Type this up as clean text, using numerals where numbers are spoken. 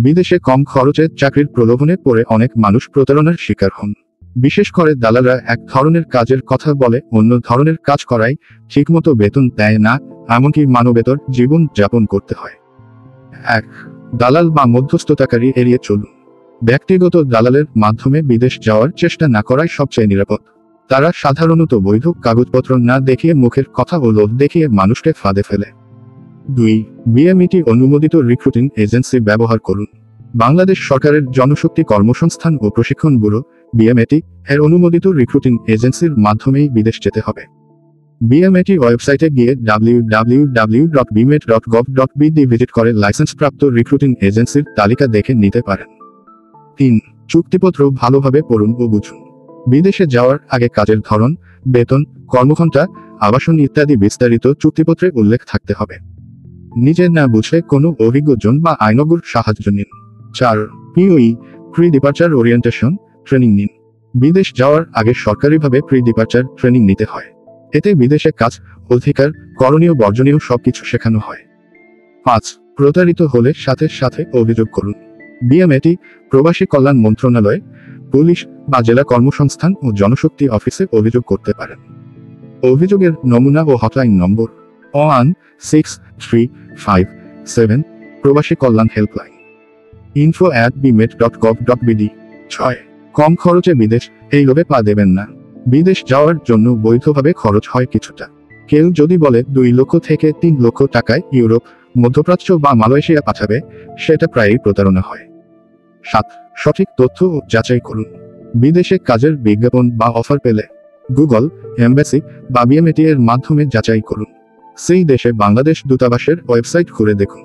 বিদেশে কম খরচে চাকরির প্রলোভনে পড়ে অনেক মানুষ প্রতারণার শিকার হন। বিশেষ করে দালালরা এক ধরনের কাজের কথা বলে অন্য ধরনের কাজ করায় ঠিকমতো বেতন দেয় না, এমনকি মানবেতর জীবন যাপন করতে হয়। 1. দালাল বা মধ্যস্থতাকারী এড়িয়ে চলুন। ব্যক্তিগত দালালের মাধ্যমে বিদেশ যাওয়ার চেষ্টা না করাই সবচেয়ে নিরাপদ। তারা সাধারণত বৈধ কাগজপত্র না দেখিয়ে মুখের কথা ও লোভ দেখিয়ে মানুষকে ফাঁদে ফেলে। 2. বিএমইটি অনুমোদিত রিক্রুটিং এজেন্সি ব্যবহার করুন। বাংলাদেশ সরকারের জনশক্তি কর্মসংস্থান ও প্রশিক্ষণ ব্যুরো বিএমইটি এর অনুমোদিত রিক্রুটিং এজেন্সির মাধ্যমেই বিদেশ যেতে হবে। বিএমইটি ওয়েবসাইটে গিয়ে www.bmet.gov.bd ভিজিট করে লাইসেন্সপ্রাপ্ত রিক্রুটিং এজেন্সির তালিকা দেখে নিতে পারেন। 3. চুক্তিপত্র ভালোভাবে পড়ুন ও বুঝুন। বিদেশে যাওয়ার আগে কাজের ধরন, বেতন, কর্মঘণ্টা, আবাসন ইত্যাদি বিস্তারিত চুক্তিপত্রে উল্লেখ থাকতে হবে। নিজে না বুঝে কোনো অভিজ্ঞজন বা আইনজ্ঞর সাহায্য নিন। 4. পিওই প্রি ডিপার্চার ওরিয়েন্টেশন ট্রেনিং নিন। বিদেশ যাওয়ার আগে সরকারিভাবে প্রি ডিপার্চার ট্রেনিং নিতে হয়। এতে বিদেশে কাজ, অধিকার, করণীয় বর্জনীয় সবকিছু শেখানো হয়। 5. প্রতারিত হলে সাথে সাথে অভিযোগ করুন। বিএমইটি, প্রবাসী কল্যাণ মন্ত্রণালয়, পুলিশ বা জেলা কর্মসংস্থান ও জনশক্তি অফিসে অভিযোগ করতে পারেন। অভিযোগের নমুনা ও হটলাইন নম্বর 1637 প্রবাসী কল্যাণ হেল্পলাইন info@bmet.gov.bd। 6. কম খরচে বিদেশ এই লোভে পা দেবেন না। বিদেশ যাওয়ার জন্য বৈধভাবে খরচ হয় কিছুটা। কেউ যদি বলে 2 লক্ষ থেকে 3 লক্ষ টাকায় ইউরোপ, মধ্যপ্রাচ্য বা মালয়েশিয়া পাঠাবে, সেটা প্রায়ই প্রতারণা হয়। 7. সঠিক তথ্য ও যাচাই করুন। বিদেশে কাজের বিজ্ঞাপন বা অফার পেলে গুগল, এমবাসি বা বিএমইটি এর মাধ্যমে যাচাই করুন। সেই দেশে বাংলাদেশ দূতাবাসের ওয়েবসাইট ঘুরে দেখুন।